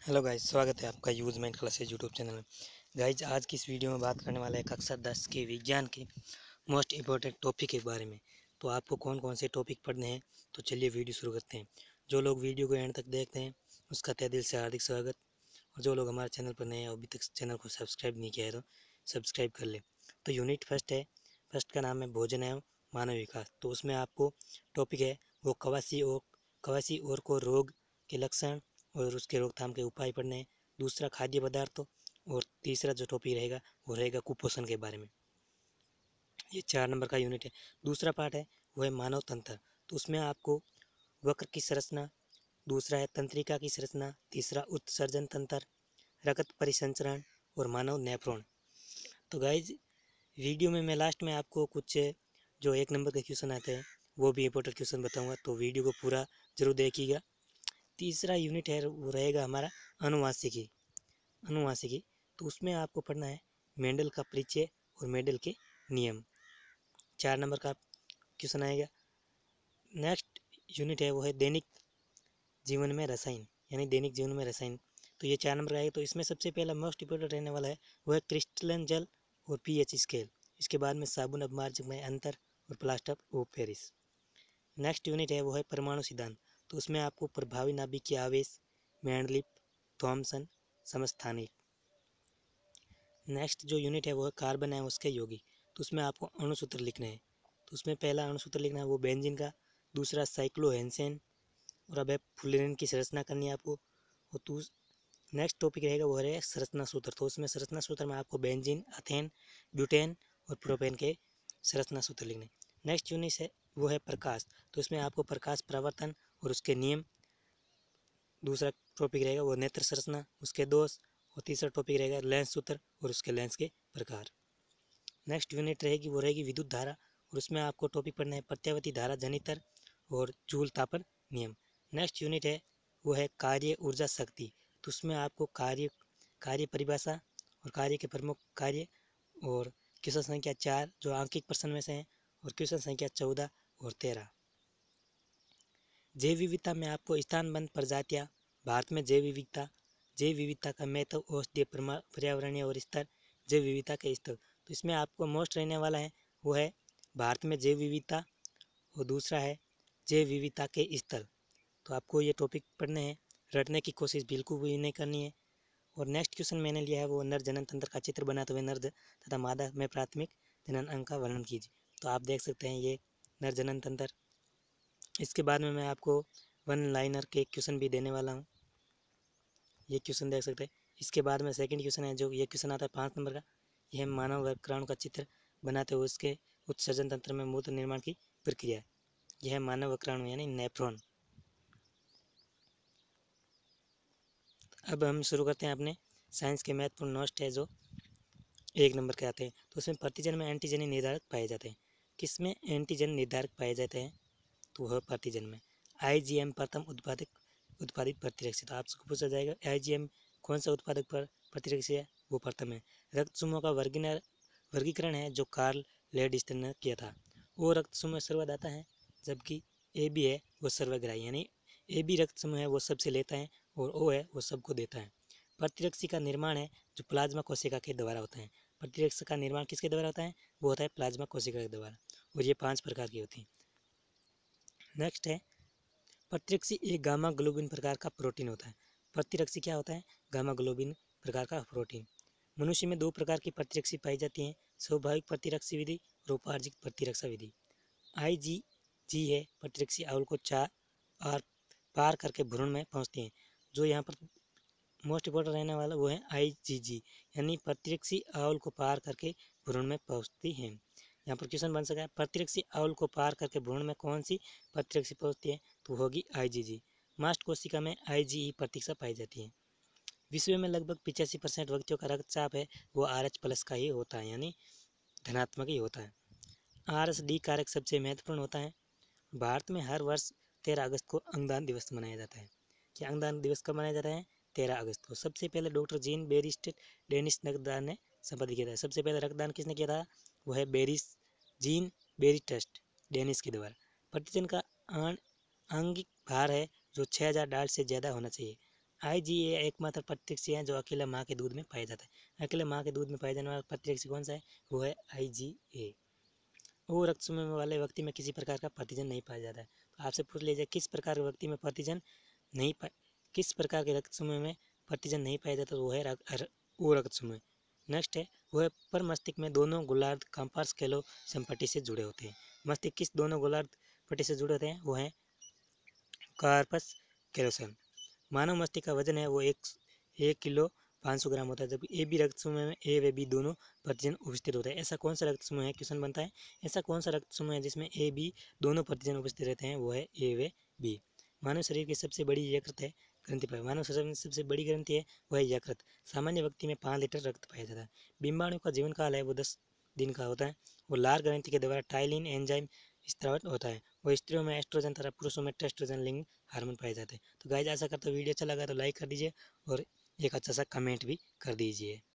Hello guys, स्वागत है आपका use mind classes YouTube channel में। गाइज, आज की इस वीडियो में बात करने वाला है कक्षा 10 के विज्ञान के मोस्ट इम्पोर्टेंट टॉपिक के बारे में। तो आपको कौन कौन से टॉपिक पढ़ने हैं, तो चलिए वीडियो शुरू करते हैं। जो लोग वीडियो को एंड तक देखते हैं उसका तहे दिल से हार्दिक स्वागत। और जो लोग हमारे चैनल पर नए हैं, अभी तक चैनल को सब्सक्राइब नहीं किया है तो सब्सक्राइब कर ले। तो यूनिट फर्स्ट है, फर्स्ट का नाम है भोजन एवं मानव विकास। तो उसमें आपको टॉपिक है वो कवासी और को रोग के लक्षण और उसके रोकथाम के उपाय पढ़ने हैं। दूसरा खाद्य पदार्थों, और तीसरा जो टॉपिक रहेगा वो रहेगा कुपोषण के बारे में। ये 4 नंबर का यूनिट है। दूसरा पार्ट है वो है मानव तंत्र। तो उसमें आपको वक्र की संरचना, दूसरा है तंत्रिका की संरचना, तीसरा उत्सर्जन तंत्र, रक्त परिसंचरण और मानव नेफ्रॉन। तो गाइज, वीडियो में मैं लास्ट में आपको कुछ जो 1 नंबर के क्वेश्चन आते हैं वो भी इंपॉर्टेंट क्वेश्चन बताऊंगा, तो वीडियो को पूरा जरूर देखिएगा। तीसरा यूनिट है वो रहेगा हमारा अनुवांशिकी। तो उसमें आपको पढ़ना है मेंडल का परिचय और मेंडल के नियम। 4 नंबर का क्वेश्चन आएगा। नेक्स्ट यूनिट है वो है दैनिक जीवन में रसायन, यानी दैनिक जीवन में रसायन। तो ये 4 नंबर का आएगा। तो इसमें सबसे पहला मोस्ट इंपोर्टेंट रहने वाला है वो है क्रिस्टलन जल और पीएच स्केल। इसके बाद में साबुन अपमार्जक में अंतर और plaster of Paris. Next unit है वो है परमाणु सिद्धांत। तो उसमें आपको प्रभावी नाभिकीय आवेश, मैंडलिप, थॉमसन, समस्थानिक। नेक्स्ट जो यूनिट है वो है कार्बन है उसके यौगिक। तो उसमें आपको अणुसूत्र लिखने हैं। तो उसमें पहला अणुसूत्र लिखना है वो बेंजीन का, दूसरा साइक्लोहेंसेन, और अब फुलेरिन की संरचना करनी है आपको। और नेक्स्ट टॉपिक रहेगा वो है संरचना सूत्र। तो उसमें संरचना सूत्र में आपको बेंजीन, अथेन, ब्यूटेन और प्रोपेन के संरचना सूत्र लिखने। नेक्स्ट यूनिट है वो है प्रकाश। तो इसमें आपको प्रकाश प्रवर्तन और उसके नियम। दूसरा टॉपिक रहेगा वो नेत्र संरचना, उसके दोष। और तीसरा टॉपिक रहेगा लेंस सूत्र और उसके लेंस के प्रकार। नेक्स्ट यूनिट रहेगी वो रहेगी विद्युत धारा, और उसमें आपको टॉपिक पढ़ना है प्रत्यावर्ती धारा जनितर और जूल तापन नियम। नेक्स्ट यूनिट है वो है कार्य ऊर्जा शक्ति। तो उसमें आपको कार्य परिभाषा और कार्य के प्रमुख कार्य, और क्वेश्चन संख्या 4 जो आंकिक प्रश्न में से हैं, और क्वेश्चन संख्या 14 और 13। जैव विविधता में आपको स्थानबद्ध प्रजातियाँ, भारत में जैव विविधता का महत्व, औषधीय पर्यावरणीय और स्तर, जैव विविधता के स्तर। तो इसमें आपको मोस्ट रहने वाला है वो है भारत में जैव विविधता, और दूसरा है जैव विविधता के स्तर। तो आपको ये टॉपिक पढ़ने हैं, रटने की कोशिश बिल्कुल भी नहीं करनी है। और नेक्स्ट क्वेश्चन मैंने लिया है वो नर जनन तंत्र का चित्र बनाते हुए नर तथा मादा में प्राथमिक जनन अंग का वर्णन कीजिए। तो आप देख सकते हैं ये नर जनन तंत्र। इसके बाद में मैं आपको 1 लाइनर के क्वेश्चन भी देने वाला हूँ, ये क्वेश्चन देख सकते हैं। इसके बाद में सेकंड क्वेश्चन है जो ये क्वेश्चन आता है 5 नंबर का। यह मानव वक्राणु का चित्र बनाते हुए उसके उत्सर्जन तंत्र में मूत्र निर्माण की प्रक्रिया है। यह मानव वक्राणु यानी नेफ्रॉन। अब हम शुरू करते हैं अपने साइंस के महत्वपूर्ण नोट्स है जो 1 नंबर के आते हैं। तो उसमें प्रतिजन में एंटीजन निर्धारक पाए जाते हैं। किसमें एंटीजन निर्धारक पाए जाते हैं, तो वह प्रतिजन में। आईजीएम प्रथम उत्पादित प्रतिरक्षी। तो आपसे पूछा जाएगा आईजीएम कौन सा उत्पादक पर प्रतिरक्षी है, वो प्रथम है। रक्त समूह का वर्गीकरण है जो कार्ल लेडस्टर ने किया था। वो रक्त समूह सर्वदाता है, जबकि ए बी है वो सर्वग्राही, यानी ए बी रक्त समूह है वो सबसे लेता है, और ओ है वो सबको देता है। प्रतिरक्षी का निर्माण है जो प्लाज्मा कोशिका के द्वारा होता है। प्रतिरक्षी का निर्माण किसके द्वारा होता है, वो होता है प्लाज्मा कोशिका के द्वारा, और ये 5 प्रकार की होती है। नेक्स्ट है प्रतिरक्षी एक गामा ग्लोबिन प्रकार का प्रोटीन होता है। प्रतिरक्षी क्या होता है, गामा ग्लोबिन प्रकार का प्रोटीन। मनुष्य में 2 प्रकार की प्रतिरक्षी पाई जाती हैं, स्वाभाविक प्रतिरक्षी विधि और उपार्जित प्रतिरक्षा विधि। IgG है प्रतिरक्षी आवल को 4 और पार करके भ्रूण में पहुंचती हैं। जो यहाँ पर मोस्ट इंपॉर्टेंट रहने वाला वो है IgG, यानी प्रतिरक्षी आवल को पार करके भ्रूण में पहुंचती हैं। यहाँ पर क्वेश्चन बन सका है प्रतिरक्षी आवल को पार करके भ्रूण में कौन सी प्रतिरक्षी पहुंचती है, तो होगी IgG। मास्ट कोशिका में IgE प्रतिरक्षा पाई जाती है। विश्व में लगभग 85% व्यक्तियों का रक्तचाप है वो RH+ का ही होता है, यानी धनात्मक ही होता है। RSD कारक सबसे महत्वपूर्ण होता है। भारत में हर वर्ष 13 अगस्त को अंगदान दिवस मनाया जाता है। क्या अंगदान दिवस कब मनाया जाता है, 13 अगस्त को। सबसे पहले डॉक्टर जीन बेरिस्टेट डेनिस रक्तदान ने संपादित किया था। सबसे पहले रक्तदान किसने किया था, वो है जीन बेरिस्टेट डेनिस के द्वारा। प्रतिजन का आंगिक भार है जो 6000 डाल से ज़्यादा होना चाहिए। IgA एकमात्र प्रतिरक्षी है जो अकेला माँ के दूध में पाया जाता है। अकेले माँ के दूध में पाया जाने वाला प्रतिरक्षी कौन सा है? वो है IgA। वो रक्त समूह वाले व्यक्ति में किसी प्रकार का प्रतिजन नहीं पाया जाता है। तो आपसे पूछ लीजिए किस प्रकार के व्यक्ति में प्रतिजन नहीं पा किस प्रकार के रक्त समूह में प्रतिजन नहीं पाया जाता, तो वो है ओ रक्त समूह। नेक्स्ट है वो है पर मस्तिष्क में दोनों गोलार्ध कंपार्स कैलो संपत्ति से जुड़े होते हैं। मस्तिष्क किस दोनों गोलार्ध पट्टी से जुड़े होते हैं? वो है कार्पस कैलोसम। मानव मस्तिष्क का वजन है वो 1 किलो 500 ग्राम होता है, जबकि ए बी रक्त समूह में ए व बी दोनों प्रतिजन उपस्थित होता है। ऐसा कौन सा रक्त समूह है? क्वेश्चन बनता है ऐसा कौन सा रक्त समूह है जिसमें ए बी दोनों प्रतिजन उपस्थित रहते हैं? वो है ए व बी। मानव शरीर की सबसे बड़ी यकृत है ग्रंथि पाया। मानव शरीर में सबसे बड़ी ग्रंथि है वह है यकृत। सामान्य व्यक्ति में 5 लीटर रक्त पाया जाता है। डिम्बाणु का जीवन काल है वो 10 दिन का होता है। वो लार ग्रंथि के द्वारा टाइलिन एंजाइम स्त्रावित होता है। वो स्त्रियों में एस्ट्रोजन तथा पुरुषों में टेस्ट्रोजन लिंग हार्मोन पाए जाते हैं। तो गाइस, ऐसा करते वीडियो अच्छा लगा तो लाइक कर दीजिए और एक अच्छा सा कमेंट भी कर दीजिए।